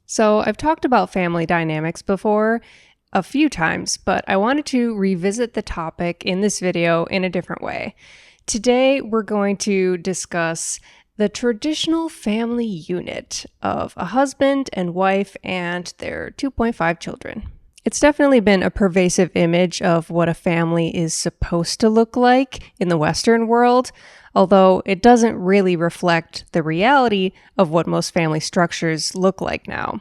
So, I've talked about family dynamics before a few times, but I wanted to revisit the topic in this video in a different way. Today, we're going to discuss the traditional family unit of a husband and wife and their 2.5 children. It's definitely been a pervasive image of what a family is supposed to look like in the Western world, although it doesn't really reflect the reality of what most family structures look like now.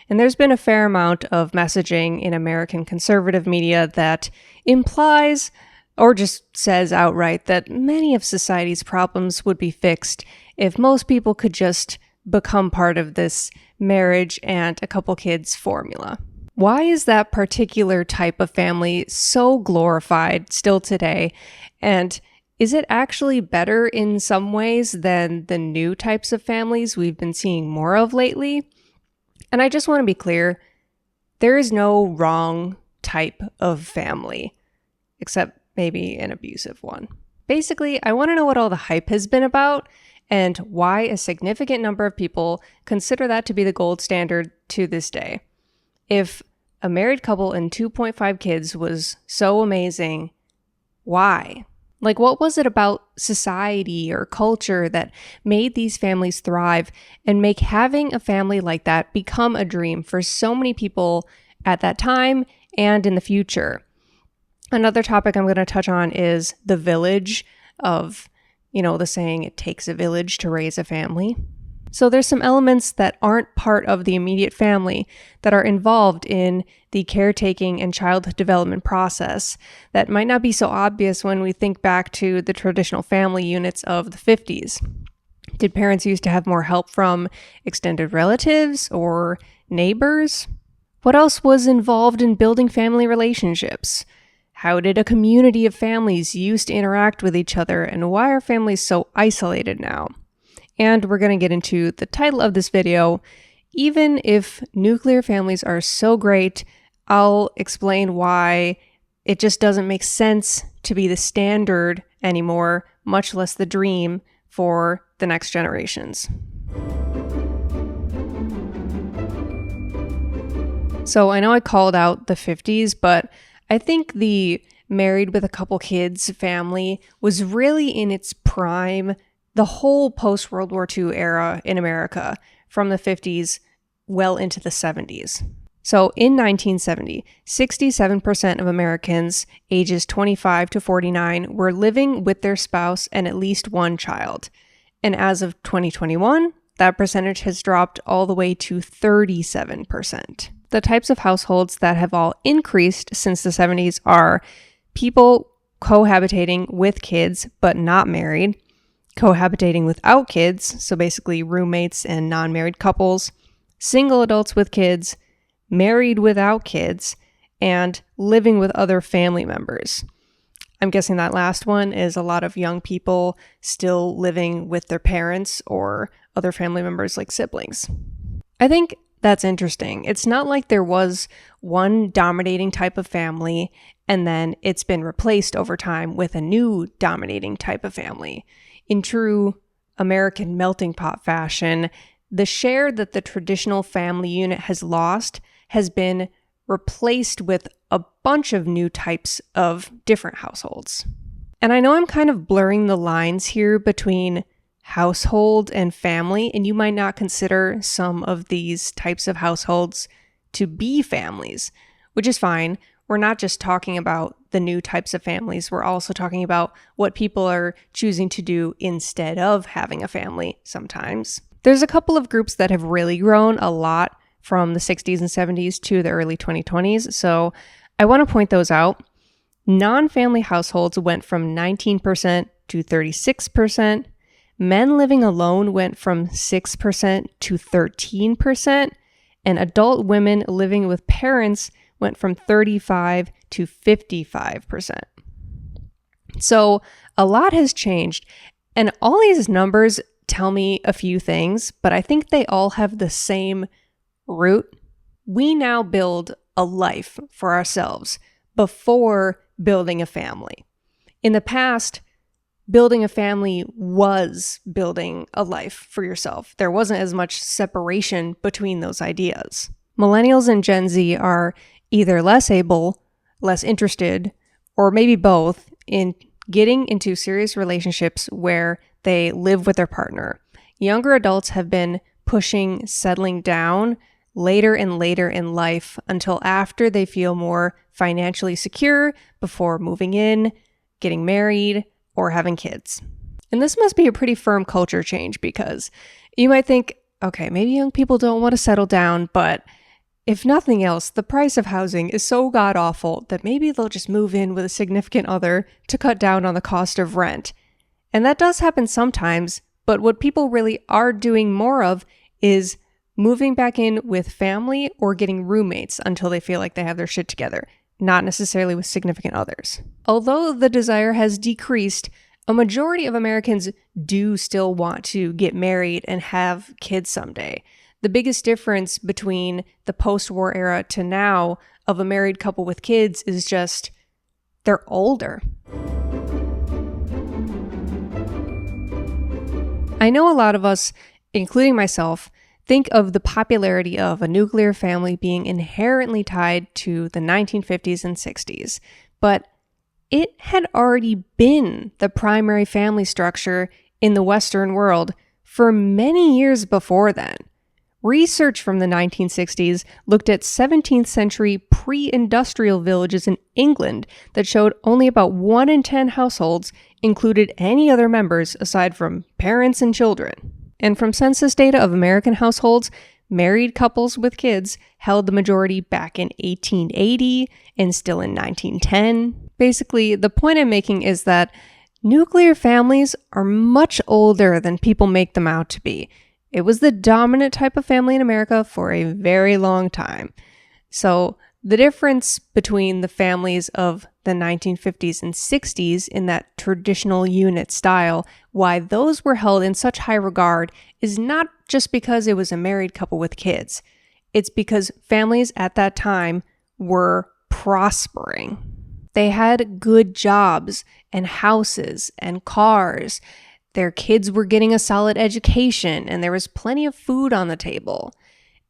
And there's been a fair amount of messaging in American conservative media that implies or just says outright that many of society's problems would be fixed if most people could just become part of this marriage and a couple kids formula. Why is that particular type of family so glorified still today? And is it actually better in some ways than the new types of families we've been seeing more of lately? And I just want to be clear, there is no wrong type of family, except maybe an abusive one. Basically, I want to know what all the hype has been about and why a significant number of people consider that to be the gold standard to this day. If a married couple and 2.5 kids was so amazing, why? Like, what was it about society or culture that made these families thrive and make having a family like that become a dream for so many people at that time and in the future? Another topic I'm going to touch on is the village of, the saying, it takes a village to raise a family. So there's some elements that aren't part of the immediate family that are involved in the caretaking and child development process that might not be so obvious when we think back to the traditional family units of the 50s. Did parents used to have more help from extended relatives or neighbors? What else was involved in building family relationships? How did a community of families used to interact with each other, and why are families so isolated now? And we're going to get into the title of this video. Even if nuclear families are so great, I'll explain why it just doesn't make sense to be the standard anymore, much less the dream for the next generations. So I know I called out the 50s, but I think the married with a couple kids family was really in its prime the whole post-World War II era in America, from the 50s well into the 70s. So in 1970, 67% of Americans ages 25 to 49 were living with their spouse and at least one child. And as of 2021, that percentage has dropped all the way to 37%. The types of households that have all increased since the 70s are people cohabitating with kids but not married, cohabitating without kids, so basically roommates and non-married couples, single adults with kids, married without kids, and living with other family members. I'm guessing that last one is a lot of young people still living with their parents or other family members like siblings. I think that's interesting. It's not like there was one dominating type of family and then it's been replaced over time with a new dominating type of family. In true American melting pot fashion, the share that the traditional family unit has lost has been replaced with a bunch of new types of different households. And I know I'm kind of blurring the lines here between household and family, and you might not consider some of these types of households to be families, which is fine. We're not just talking about the new types of families. We're also talking about what people are choosing to do instead of having a family sometimes. There's a couple of groups that have really grown a lot from the 60s and 70s to the early 2020s, so I want to point those out. Non-family households went from 19% to 36%. Men living alone went from 6% to 13%, and adult women living with parents went from 35 to 55%. So a lot has changed, and all these numbers tell me a few things, but I think they all have the same root. We now build a life for ourselves before building a family. In the past, building a family was building a life for yourself. There wasn't as much separation between those ideas. Millennials and Gen Z are either less able, less interested, or maybe both in getting into serious relationships where they live with their partner. Younger adults have been pushing settling down later and later in life until after they feel more financially secure before moving in, getting married, or having kids. And this must be a pretty firm culture change because you might think, okay, maybe young people don't want to settle down, but if nothing else, the price of housing is so god-awful that maybe they'll just move in with a significant other to cut down on the cost of rent. And that does happen sometimes, but what people really are doing more of is moving back in with family or getting roommates until they feel like they have their shit together, not necessarily with significant others. Although the desire has decreased, a majority of Americans do still want to get married and have kids someday. The biggest difference between the post-war era to now of a married couple with kids is just they're older. I know a lot of us, including myself, think of the popularity of a nuclear family being inherently tied to the 1950s and 60s, but it had already been the primary family structure in the Western world for many years before then. Research from the 1960s looked at 17th century pre-industrial villages in England that showed only about 1 in 10 households included any other members aside from parents and children. And from census data of American households, married couples with kids held the majority back in 1880 and still in 1910. Basically, the point I'm making is that nuclear families are much older than people make them out to be. It was the dominant type of family in America for a very long time. So the difference between the families of the 1950s and 60s in that traditional unit style, why those were held in such high regard, is not just because it was a married couple with kids. It's because families at that time were prospering. They had good jobs and houses and cars. Their kids were getting a solid education, and there was plenty of food on the table.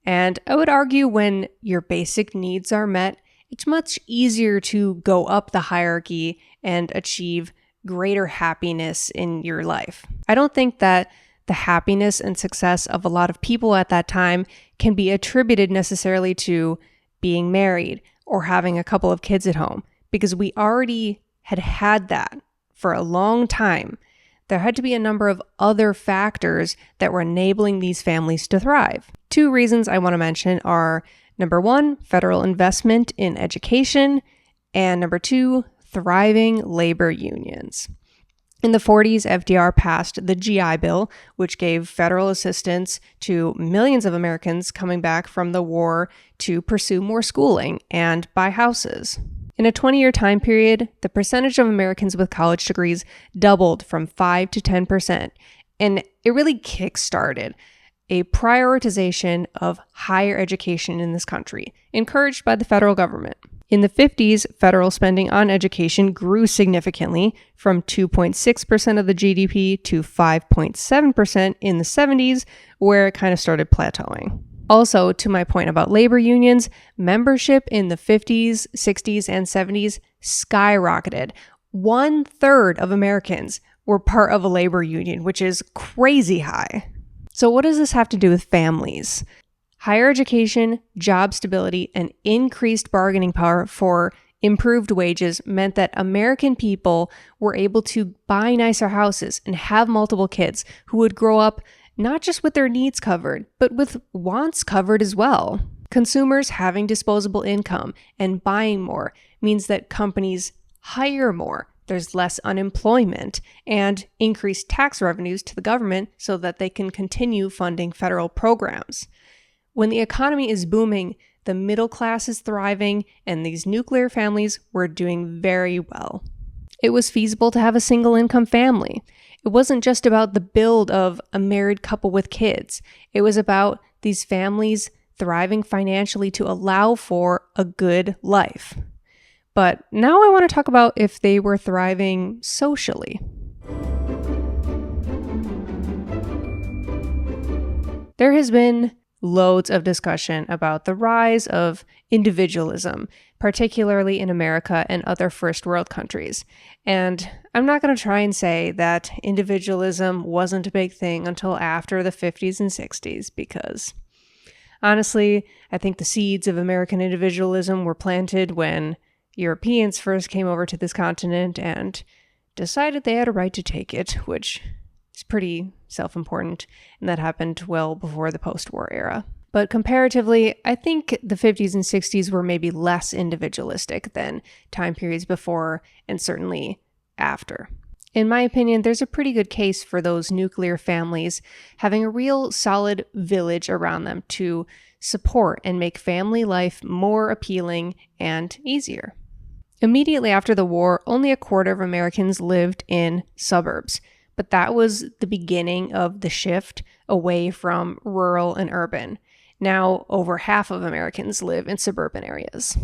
And I would argue when your basic needs are met, it's much easier to go up the hierarchy and achieve greater happiness in your life. I don't think that the happiness and success of a lot of people at that time can be attributed necessarily to being married or having a couple of kids at home, because we already had that for a long time. There had to be a number of other factors that were enabling these families to thrive. 2 reasons I want to mention are, number 1, federal investment in education, and number 2, thriving labor unions. In the 40s, FDR passed the GI Bill, which gave federal assistance to millions of Americans coming back from the war to pursue more schooling and buy houses. In a 20-year time period, the percentage of Americans with college degrees doubled from 5 to 10%, and it really kick-started a prioritization of higher education in this country, encouraged by the federal government. In the 50s, federal spending on education grew significantly from 2.6% of the GDP to 5.7% in the 70s, where it kind of started plateauing. Also, to my point about labor unions, membership in the 50s, 60s, and 70s skyrocketed. 1/3 of Americans were part of a labor union, which is crazy high. So what does this have to do with families? Higher education, job stability, and increased bargaining power for improved wages meant that American people were able to buy nicer houses and have multiple kids who would grow up not just with their needs covered, but with wants covered as well. Consumers having disposable income and buying more means that companies hire more. There's less unemployment and increased tax revenues to the government so that they can continue funding federal programs. When the economy is booming, the middle class is thriving, and these nuclear families were doing very well. It was feasible to have a single income family. It wasn't just about the build of a married couple with kids. It was about these families thriving financially to allow for a good life. But now I want to talk about if they were thriving socially. There has been loads of discussion about the rise of individualism, particularly in America and other first world countries. And I'm not going to try and say that individualism wasn't a big thing until after the 50s and 60s, because honestly, I think the seeds of American individualism were planted when Europeans first came over to this continent and decided they had a right to take it, which is pretty self-important, and that happened well before the post-war era. But comparatively, I think the 50s and 60s were maybe less individualistic than time periods before and certainly after. In my opinion, there's a pretty good case for those nuclear families having a real solid village around them to support and make family life more appealing and easier. Immediately after the war, only a quarter of Americans lived in suburbs, but that was the beginning of the shift away from rural and urban. Now, over half of Americans live in suburban areas.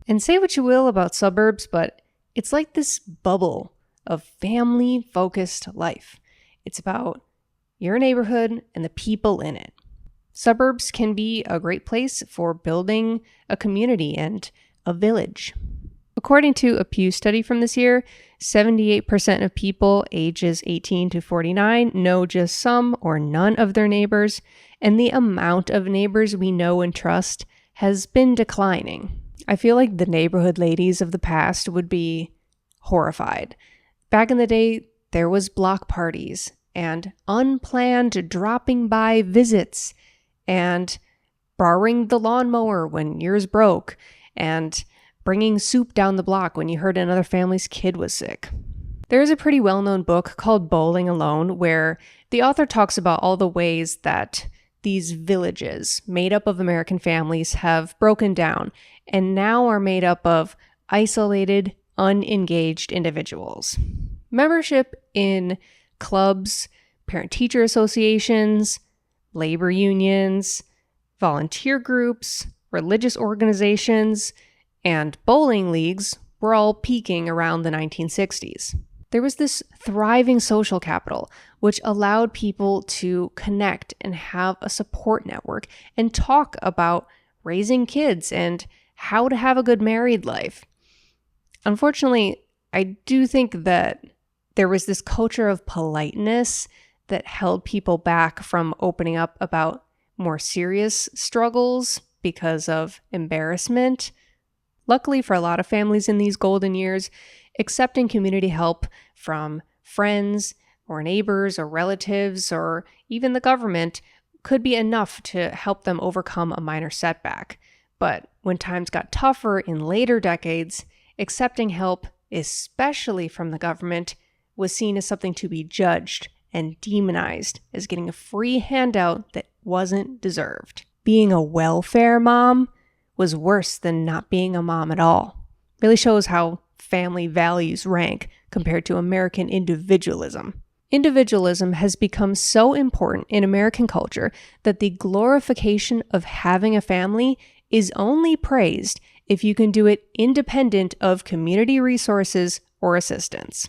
And say what you will about suburbs, but it's like this bubble of family-focused life. It's about your neighborhood and the people in it. Suburbs can be a great place for building a community and a village. According to a Pew study from this year, 78% of people ages 18 to 49 know just some or none of their neighbors, and the amount of neighbors we know and trust has been declining. I feel like the neighborhood ladies of the past would be horrified. Back in the day, there was block parties and unplanned dropping by visits and borrowing the lawnmower when yours broke and bringing soup down the block when you heard another family's kid was sick. There is a pretty well-known book called Bowling Alone where the author talks about all the ways that these villages made up of American families have broken down and now are made up of isolated, unengaged individuals. Membership in clubs, parent-teacher associations, labor unions, volunteer groups, religious organizations, and bowling leagues were all peaking around the 1960s. There was this thriving social capital, which allowed people to connect and have a support network and talk about raising kids and how to have a good married life. Unfortunately, I do think that there was this culture of politeness that held people back from opening up about more serious struggles because of embarrassment. Luckily for a lot of families in these golden years, accepting community help from friends or neighbors or relatives or even the government could be enough to help them overcome a minor setback. But when times got tougher in later decades, accepting help, especially from the government, was seen as something to be judged and demonized as getting a free handout that wasn't deserved. Being a welfare mom was worse than not being a mom at all. Really shows how family values rank compared to American individualism. Individualism has become so important in American culture that the glorification of having a family is only praised if you can do it independent of community resources or assistance.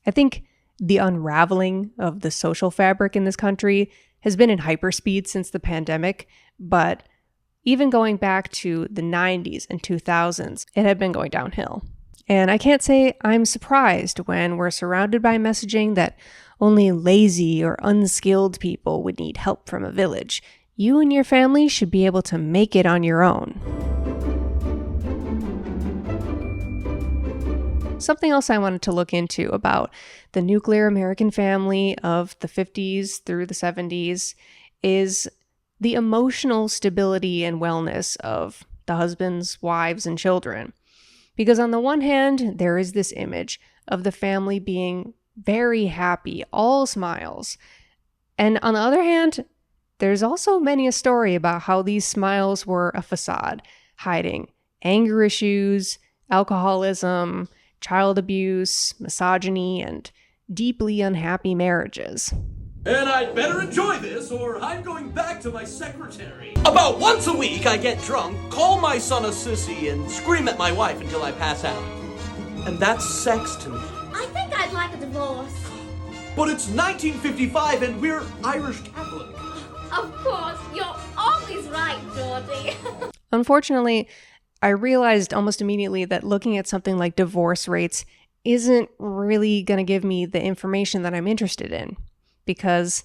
I think the unraveling of the social fabric in this country has been in hyperspeed since the pandemic, but even going back to the 90s and 2000s, it had been going downhill. And I can't say I'm surprised when we're surrounded by messaging that only lazy or unskilled people would need help from a village. You and your family should be able to make it on your own. Something else I wanted to look into about the nuclear American family of the 50s through the 70s is the emotional stability and wellness of the husbands, wives, and children. Because on the one hand, there is this image of the family being very happy, all smiles. And on the other hand, there's also many a story about how these smiles were a facade, hiding anger issues, alcoholism, child abuse, misogyny, and deeply unhappy marriages. And I'd better enjoy this, or I'm going back to my secretary. About once a week, I get drunk, call my son a sissy, and scream at my wife until I pass out. And that's sex to me. I think I'd like a divorce. But it's 1955 and we're Irish Catholic. Of course, you're always right, Georgie. Unfortunately, I realized almost immediately that looking at something like divorce rates isn't really going to give me the information that I'm interested in, because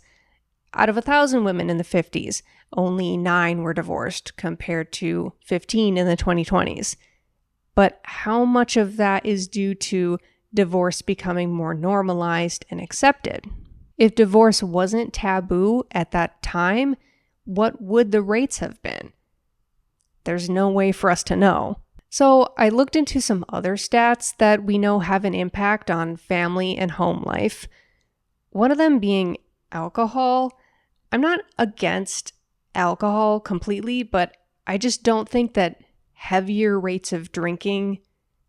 out of 1,000 women in the 50s, only 9 were divorced compared to 15 in the 2020s. But how much of that is due to divorce becoming more normalized and accepted? If divorce wasn't taboo at that time, what would the rates have been? There's no way for us to know. So I looked into some other stats that we know have an impact on family and home life. One of them being alcohol. I'm not against alcohol completely, but I just don't think that heavier rates of drinking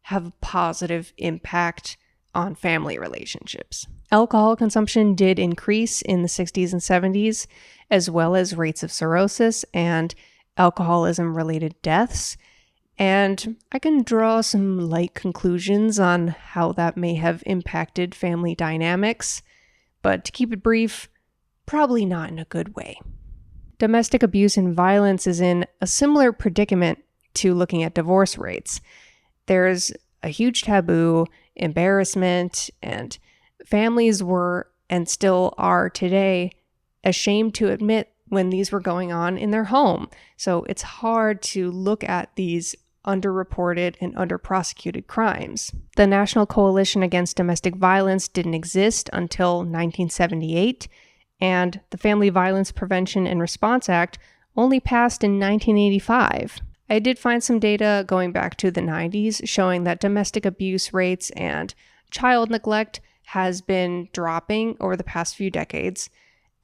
have a positive impact on family relationships. Alcohol consumption did increase in the 60s and 70s, as well as rates of cirrhosis and alcoholism-related deaths. And I can draw some light conclusions on how that may have impacted family dynamics, but to keep it brief, probably not in a good way. Domestic abuse and violence is in a similar predicament to looking at divorce rates. There's a huge taboo, embarrassment, and families were and still are today ashamed to admit when these were going on in their home. So it's hard to look at these underreported and underprosecuted crimes. The National Coalition Against Domestic Violence didn't exist until 1978, and the Family Violence Prevention and Response Act only passed in 1985. I did find some data going back to the 90s showing that domestic abuse rates and child neglect has been dropping over the past few decades,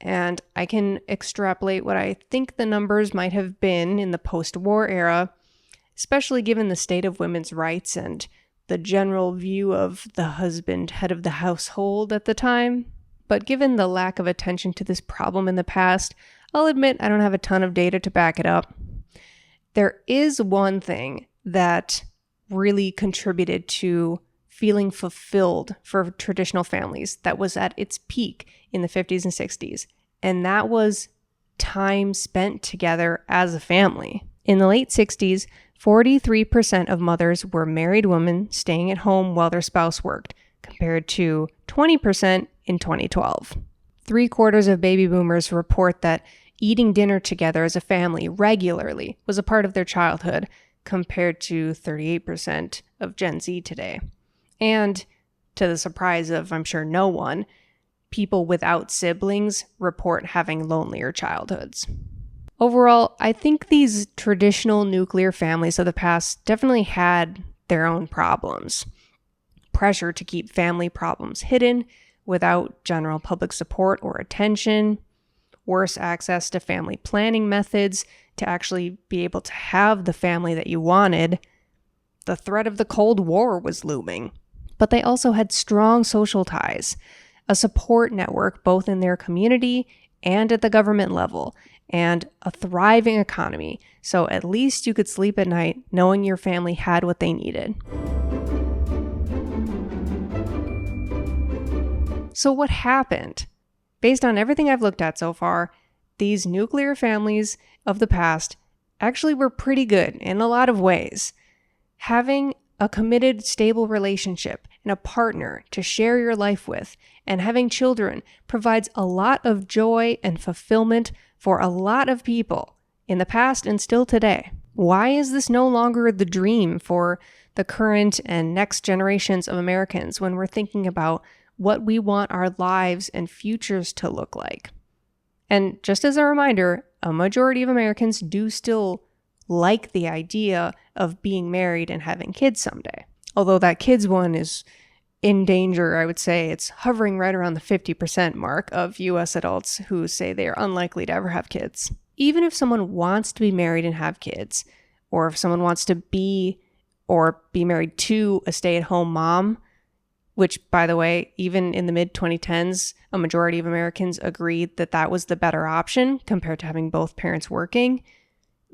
and I can extrapolate what I think the numbers might have been in the post-war era, especially given the state of women's rights and the general view of the husband, head of the household at the time. But given the lack of attention to this problem in the past, I'll admit I don't have a ton of data to back it up. There is one thing that really contributed to feeling fulfilled for traditional families that was at its peak in the 50s and 60s, and that was time spent together as a family. In the late 60s, 43% of mothers were married women staying at home while their spouse worked, compared to 20% in 2012. 3/4 of baby boomers report that eating dinner together as a family regularly was a part of their childhood, compared to 38% of Gen Z today. And to the surprise of, I'm sure, no one, people without siblings report having lonelier childhoods. Overall, I think these traditional nuclear families of the past definitely had their own problems. Pressure to keep family problems hidden without general public support or attention, worse access to family planning methods to actually be able to have the family that you wanted. The threat of the Cold War was looming. But they also had strong social ties, a support network both in their community and at the government level, and a thriving economy, so at least you could sleep at night knowing your family had what they needed. So what happened? Based on everything I've looked at so far, these nuclear families of the past actually were pretty good in a lot of ways. Having a committed, stable relationship and a partner to share your life with, and having children provides a lot of joy and fulfillment for a lot of people in the past and still today. Why is this no longer the dream for the current and next generations of Americans when we're thinking about what we want our lives and futures to look like? And just as a reminder, a majority of Americans do still like the idea of being married and having kids someday. Although that kids one is in danger, I would say it's hovering right around the 50% mark of US adults who say they are unlikely to ever have kids. Even if someone wants to be married and have kids, or if someone wants to be or be married to a stay-at-home mom, which, by the way, even in the mid-2010s, a majority of Americans agreed that that was the better option compared to having both parents working,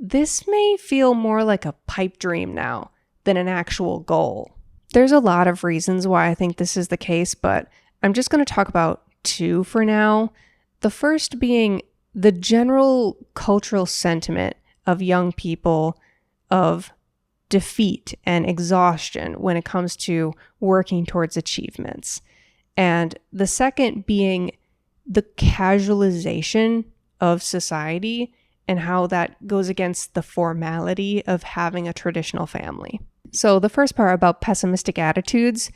this may feel more like a pipe dream now than an actual goal. There's a lot of reasons why I think this is the case, but I'm just going to talk about two for now. The first being the general cultural sentiment of young people of defeat and exhaustion when it comes to working towards achievements. And the second being the casualization of society and how that goes against the formality of having a traditional family. So the first part about pessimistic attitudes,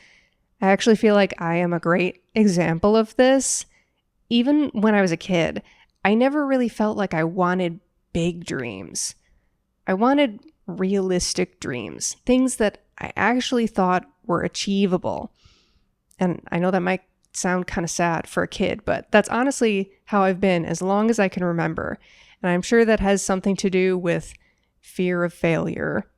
I actually feel like I am a great example of this. Even when I was a kid, I never really felt like I wanted big dreams. I wanted realistic dreams, things that I actually thought were achievable. And I know that might sound kind of sad for a kid, but that's honestly how I've been as long as I can remember. And I'm sure that has something to do with fear of failure.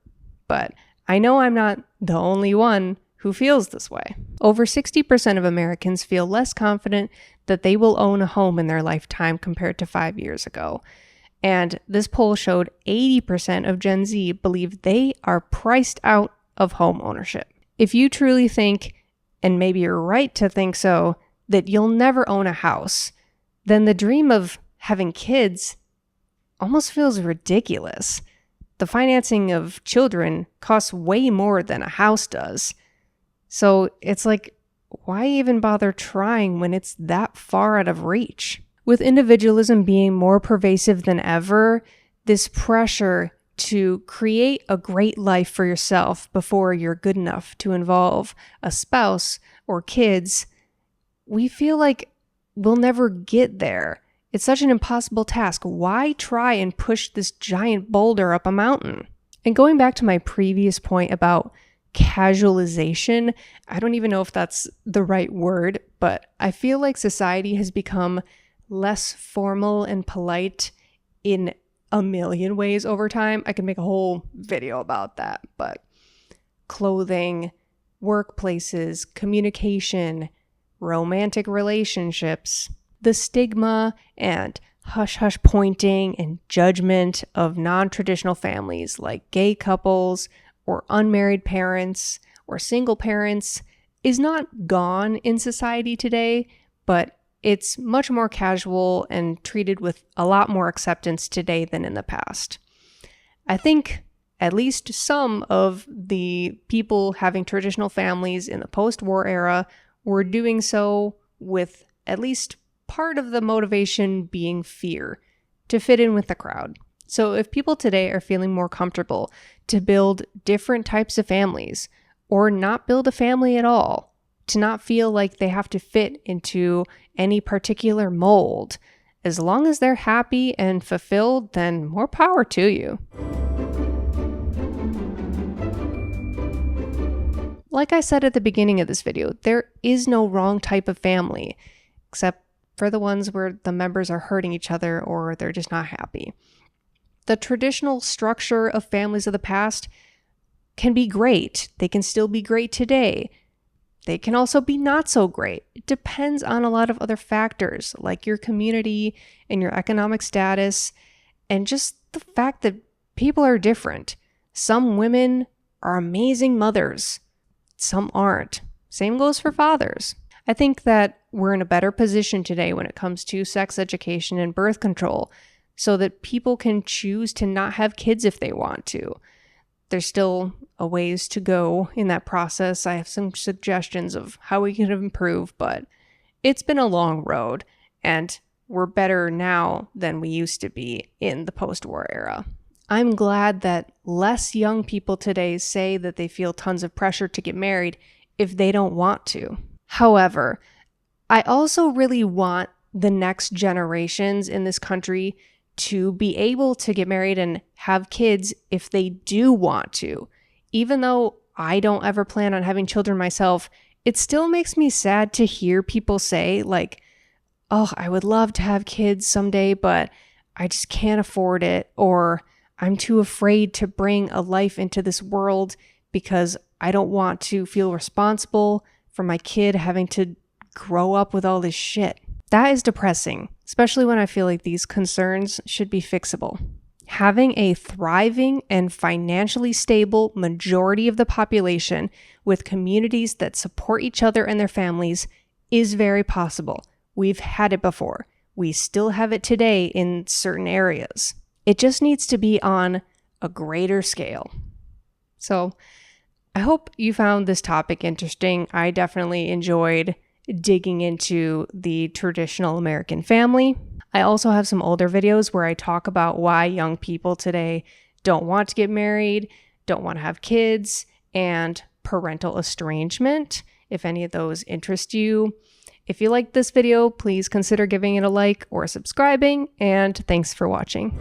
But I know I'm not the only one who feels this way. Over 60% of Americans feel less confident that they will own a home in their lifetime compared to 5 years ago. And this poll showed 80% of Gen Z believe they are priced out of home ownership. If you truly think, and maybe you're right to think so, that you'll never own a house, then the dream of having kids almost feels ridiculous. The financing of children costs way more than a house does. So it's like, why even bother trying when it's that far out of reach? With individualism being more pervasive than ever, this pressure to create a great life for yourself before you're good enough to involve a spouse or kids, we feel like we'll never get there. It's such an impossible task. Why try and push this giant boulder up a mountain? And going back to my previous point about casualization, I don't even know if that's the right word, but I feel like society has become less formal and polite in a million ways over time. I could make a whole video about that, but clothing, workplaces, communication, romantic relationships, the stigma and hush-hush pointing and judgment of non-traditional families like gay couples or unmarried parents or single parents is not gone in society today, but it's much more casual and treated with a lot more acceptance today than in the past. I think at least some of the people having traditional families in the post-war era were doing so with at least part of the motivation being fear, to fit in with the crowd. So if people today are feeling more comfortable to build different types of families or not build a family at all, to not feel like they have to fit into any particular mold, as long as they're happy and fulfilled, then more power to you. Like I said at the beginning of this video, there is no wrong type of family, except for the ones where the members are hurting each other or they're just not happy. The traditional structure of families of the past can be great. They can still be great today. They can also be not so great. It depends on a lot of other factors, like your community and your economic status, and just the fact that people are different. Some women are amazing mothers. Some aren't. Same goes for fathers. I think that we're in a better position today when it comes to sex education and birth control, so that people can choose to not have kids if they want to. There's still a ways to go in that process. I have some suggestions of how we can improve, but it's been a long road, and we're better now than we used to be in the post-war era. I'm glad that less young people today say that they feel tons of pressure to get married if they don't want to. However, I also really want the next generations in this country to be able to get married and have kids if they do want to. Even though I don't ever plan on having children myself, it still makes me sad to hear people say, like, oh, I would love to have kids someday, but I just can't afford it, or I'm too afraid to bring a life into this world because I don't want to feel responsible for my kid having to grow up with all this shit. That is depressing, especially when I feel like these concerns should be fixable. Having a thriving and financially stable majority of the population with communities that support each other and their families is very possible. We've had it before. We still have it today in certain areas. It just needs to be on a greater scale. So I hope you found this topic interesting. I definitely enjoyed digging into the traditional American family. I also have some older videos where I talk about why young people today don't want to get married, don't want to have kids, and parental estrangement, if any of those interest you. If you liked this video, please consider giving it a like or subscribing, and thanks for watching.